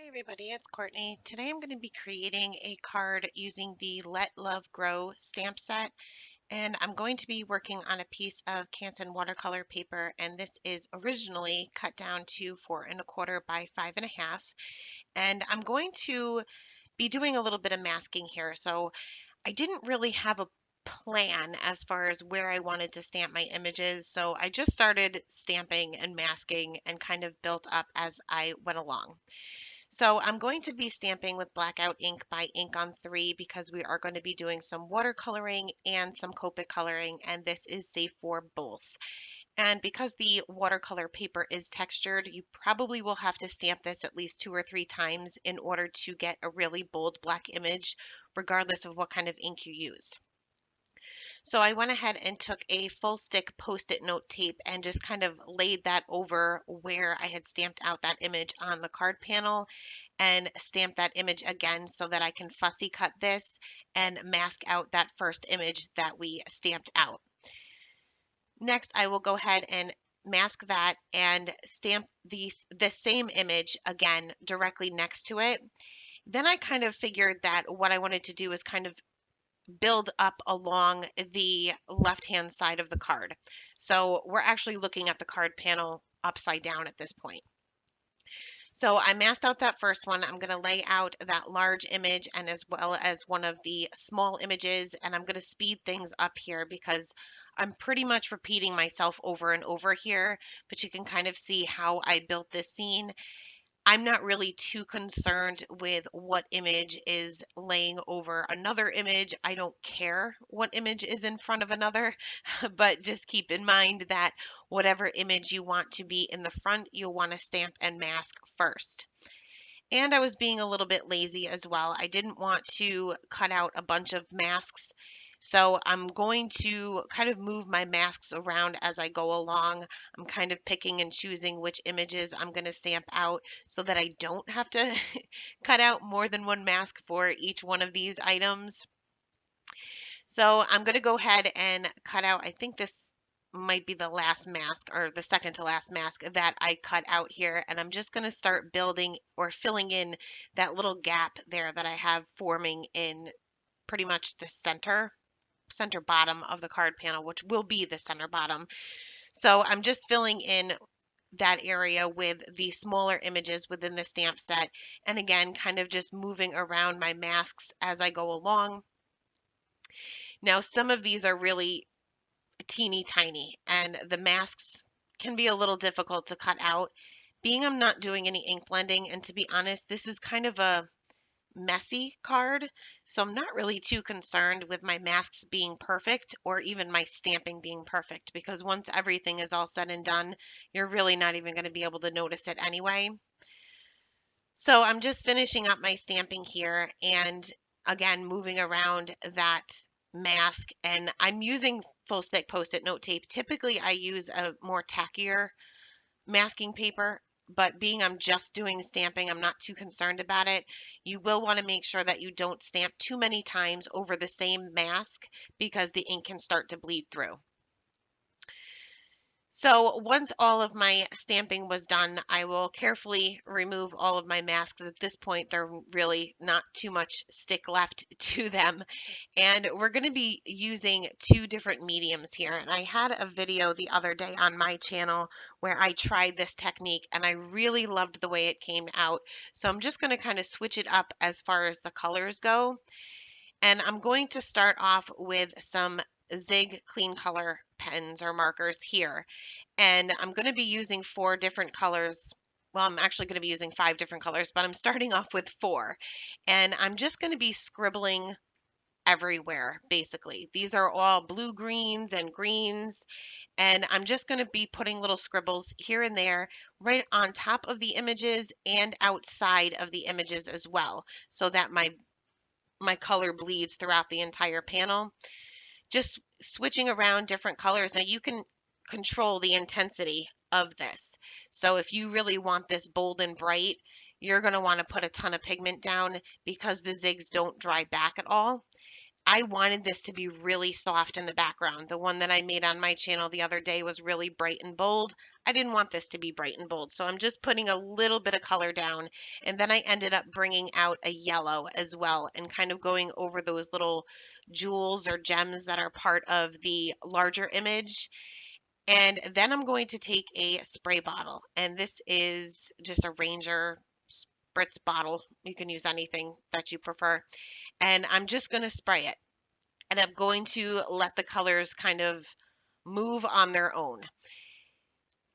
Everybody, it's Courtney. Today I'm going to be creating a card using the Let Love Grow stamp set, and I'm going to be working on a piece of Canson watercolor paper, and this is originally cut down to 4¼ by 5½, and I'm going to be doing a little bit of masking here. So I didn't really have a plan as far as where I wanted to stamp my images, so I just started stamping and masking and kind of built up as I went along. So I'm going to be stamping with blackout ink by Ink on 3 because we are going to be doing some watercoloring and some Copic coloring, and this is safe for both. And because the watercolor paper is textured, you probably will have to stamp this at least 2 or 3 times in order to get a really bold black image, regardless of what kind of ink you use. So I went ahead and took a full stick Post-it note tape and just kind of laid that over where I had stamped out that image on the card panel and stamp that image again so that I can fussy cut this and mask out that first image that we stamped out. Next, I will go ahead and mask that and stamp the same image again directly next to it. Then I kind of figured that what I wanted to do is kind of build up along the left-hand side of the card. So we're actually looking at the card panel upside down at this point. So I masked out that first one. I'm going to lay out that large image and as well as one of the small images, and I'm going to speed things up here because I'm pretty much repeating myself over and over here, but you can kind of see how I built this scene. I'm not really too concerned with what image is laying over another image. I don't care what image is in front of another, but just keep in mind that whatever image you want to be in the front, you'll want to stamp and mask first. And I was being a little bit lazy as well. I didn't want to cut out a bunch of masks. So I'm going to kind of move my masks around as I go along. I'm kind of picking and choosing which images I'm going to stamp out so that I don't have to cut out more than one mask for each one of these items. So I'm going to go ahead and cut out, I think this might be the last mask or the second to last mask that I cut out here. And I'm just going to start building or filling in that little gap there that I have forming in pretty much the center bottom of the card panel, which will be the center bottom. So I'm just filling in that area with the smaller images within the stamp set. And again, kind of just moving around my masks as I go along. Now, some of these are really teeny tiny, and the masks can be a little difficult to cut out. Being I'm not doing any ink blending, and to be honest, this is kind of a messy card, so I'm not really too concerned with my masks being perfect or even my stamping being perfect because once everything is all said and done, you're really not even going to be able to notice it anyway. So I'm just finishing up my stamping here and again moving around that mask, and I'm using full stick Post-it note tape. Typically I use a more tackier masking paper, but being I'm just doing stamping, I'm not too concerned about it. You will want to make sure that you don't stamp too many times over the same mask because the ink can start to bleed through. So once all of my stamping was done, I will carefully remove all of my masks. At this point, they're really not too much stick left to them. And we're going to be using 2 different mediums here. And I had a video the other day on my channel where I tried this technique and I really loved the way it came out. So I'm just going to kind of switch it up as far as the colors go. And I'm going to start off with some Zig Clean Color pens or markers here. And I'm going to be using 4 different colors. Well, I'm actually going to be using 5 different colors, but I'm starting off with 4. And I'm just going to be scribbling everywhere, basically. These are all blue greens and greens. And I'm just going to be putting little scribbles here and there right on top of the images and outside of the images as well, so that my color bleeds throughout the entire panel. Just switching around different colors. Now you can control the intensity of this. So if you really want this bold and bright, you're going to want to put a ton of pigment down because the zigs don't dry back at all. I wanted this to be really soft in the background. The one that I made on my channel the other day was really bright and bold. I didn't want this to be bright and bold, so I'm just putting a little bit of color down. And then I ended up bringing out a yellow as well and kind of going over those little jewels or gems that are part of the larger image. And then I'm going to take a spray bottle, and this is just a Ranger spritz bottle. You can use anything that you prefer. And I'm just going to spray it. And I'm going to let the colors kind of move on their own.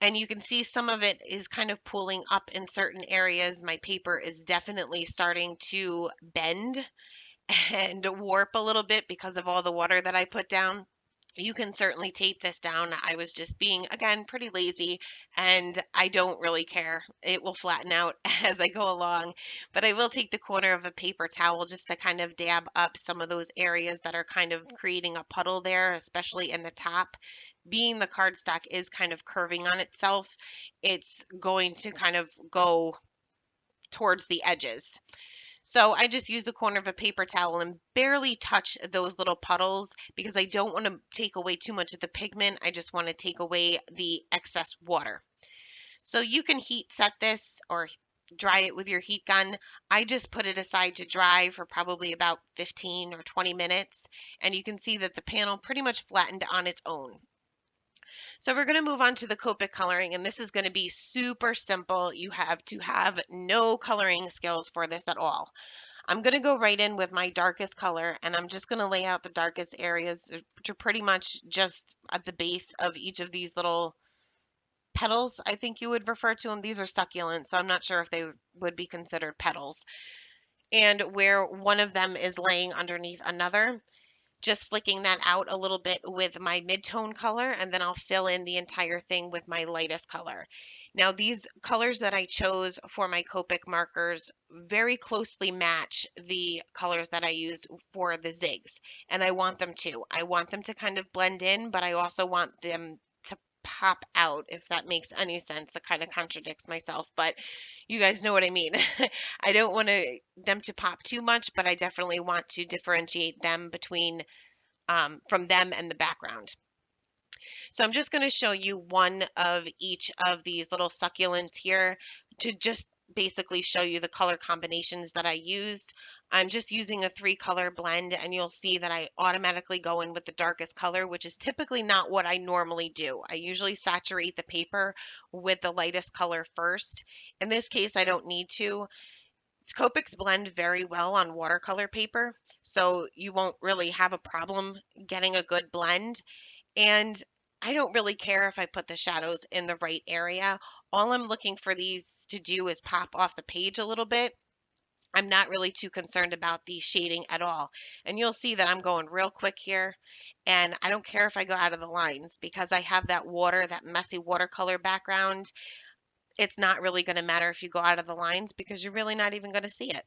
And you can see some of it is kind of pooling up in certain areas. My paper is definitely starting to bend and warp a little bit because of all the water that I put down. You can certainly tape this down. I was just being, again, pretty lazy, and I don't really care. It will flatten out as I go along, but I will take the corner of a paper towel just to kind of dab up some of those areas that are kind of creating a puddle there, especially in the top. Being the cardstock is kind of curving on itself, it's going to kind of go towards the edges. So I just use the corner of a paper towel and barely touch those little puddles because I don't want to take away too much of the pigment. I just want to take away the excess water. So you can heat set this or dry it with your heat gun. I just put it aside to dry for probably about 15 or 20 minutes, and you can see that the panel pretty much flattened on its own. So we're going to move on to the Copic coloring, and this is going to be super simple. You have to have no coloring skills for this at all. I'm going to go right in with my darkest color, and I'm just going to lay out the darkest areas, which are pretty much just at the base of each of these little petals, I think you would refer to them. These are succulents, so I'm not sure if they would be considered petals. And where one of them is laying underneath another, just flicking that out a little bit with my mid-tone color, and then I'll fill in the entire thing with my lightest color. Now, these colors that I chose for my Copic markers very closely match the colors that I use for the zigs, and I want them to. I want them to kind of blend in, but I also want them to pop out, if that makes any sense. It kind of contradicts myself, but you guys know what I mean. I don't want them to pop too much, but I definitely want to differentiate them between from them and the background. So I'm just going to show you one of each of these little succulents here to just basically show you the color combinations that I used. I'm just using a 3-color blend, and you'll see that I automatically go in with the darkest color, which is typically not what I normally do. I usually saturate the paper with the lightest color first. In this case, I don't need to. Copics blend very well on watercolor paper, so you won't really have a problem getting a good blend. And I don't really care if I put the shadows in the right area. All I'm looking for these to do is pop off the page a little bit. I'm not really too concerned about the shading at all. And you'll see that I'm going real quick here. And I don't care if I go out of the lines because I have that water, that messy watercolor background. It's not really going to matter if you go out of the lines because you're really not even going to see it.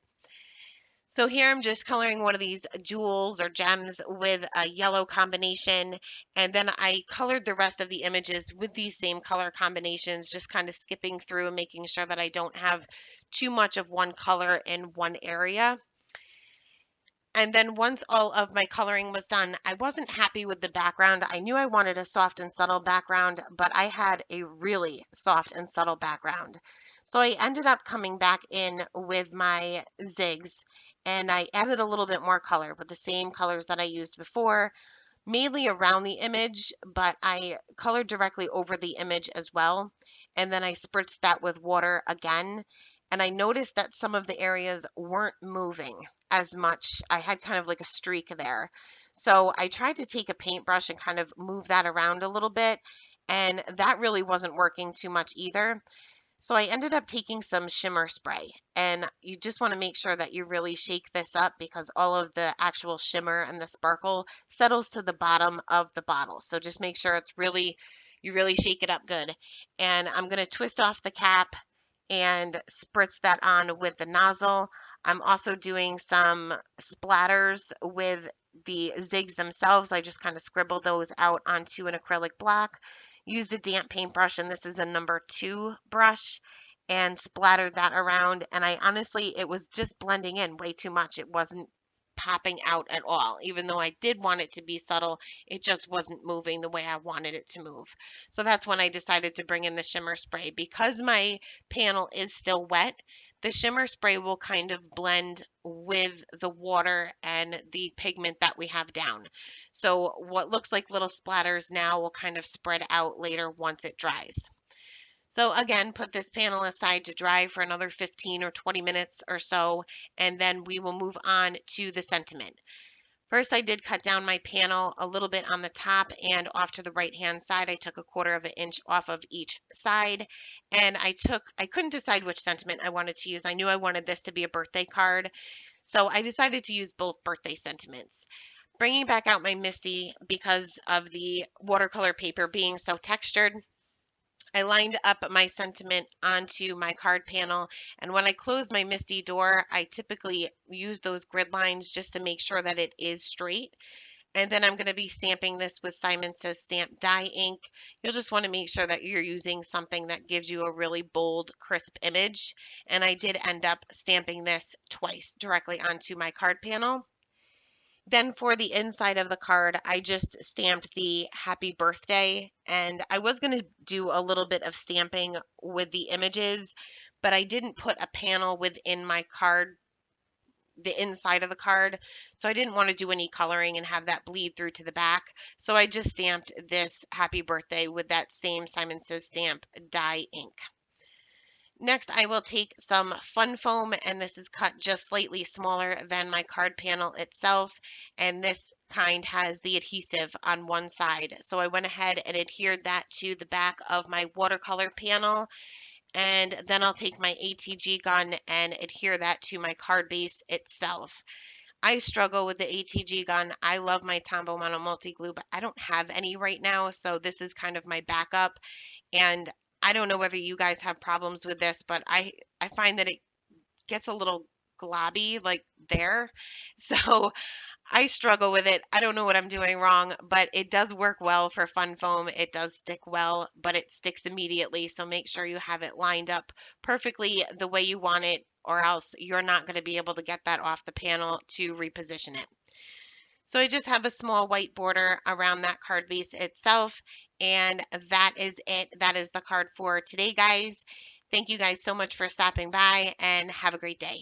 So here I'm just coloring one of these jewels or gems with a yellow combination, and then I colored the rest of the images with these same color combinations, just kind of skipping through and making sure that I don't have too much of one color in one area. And then once all of my coloring was done, I wasn't happy with the background. I knew I wanted a soft and subtle background, but I had a really soft and subtle background. So I ended up coming back in with my zigs, and I added a little bit more color with the same colors that I used before, mainly around the image, but I colored directly over the image as well. And then I spritzed that with water again. And I noticed that some of the areas weren't moving as much. I had kind of like a streak there. So I tried to take a paintbrush and kind of move that around a little bit. And that really wasn't working too much either. So I ended up taking some shimmer spray, and you just want to make sure that you really shake this up because all of the actual shimmer and the sparkle settles to the bottom of the bottle. So just make sure you really shake it up good. And I'm going to twist off the cap and spritz that on with the nozzle. I'm also doing some splatters with the zigs themselves. I just kind of scribble those out onto an acrylic block. Use a damp paintbrush, and this is a number 2 brush, and splattered that around. And I honestly, it was just blending in way too much. It wasn't popping out at all. Even though I did want it to be subtle, it just wasn't moving the way I wanted it to move. So that's when I decided to bring in the shimmer spray. Because my panel is still wet, the shimmer spray will kind of blend with the water and the pigment that we have down. So what looks like little splatters now will kind of spread out later once it dries. So again, put this panel aside to dry for another 15 or 20 minutes or so, and then we will move on to the sentiment. First, I did cut down my panel a little bit on the top and off to the right-hand side. I took a quarter of an inch off of each side, and I couldn't decide which sentiment I wanted to use. I knew I wanted this to be a birthday card, so I decided to use both birthday sentiments. Bringing back out my Misty because of the watercolor paper being so textured, I lined up my sentiment onto my card panel, and when I close my Misty door, I typically use those grid lines just to make sure that it is straight. And then I'm going to be stamping this with Simon Says Stamp die ink. You'll just want to make sure that you're using something that gives you a really bold, crisp image. And I did end up stamping this twice directly onto my card panel. Then for the inside of the card, I just stamped the happy birthday, and I was going to do a little bit of stamping with the images, but I didn't put a panel within my card, the inside of the card, so I didn't want to do any coloring and have that bleed through to the back. So I just stamped this happy birthday with that same Simon Says Stamp die ink. Next, I will take some fun foam, and this is cut just slightly smaller than my card panel itself, and this kind has the adhesive on one side. So I went ahead and adhered that to the back of my watercolor panel, and then I'll take my ATG gun and adhere that to my card base itself. I struggle with the ATG gun. I love my Tombow Mono Multi Glue, but I don't have any right now, so this is kind of my backup. And I don't know whether you guys have problems with this, but I find that it gets a little globby like there. So I struggle with it. I don't know what I'm doing wrong, but it does work well for fun foam. It does stick well, but it sticks immediately. So make sure you have it lined up perfectly the way you want it, or else you're not going to be able to get that off the panel to reposition it. So I just have a small white border around that card base itself, and that is it. That is the card for today, guys. Thank you guys so much for stopping by, and have a great day.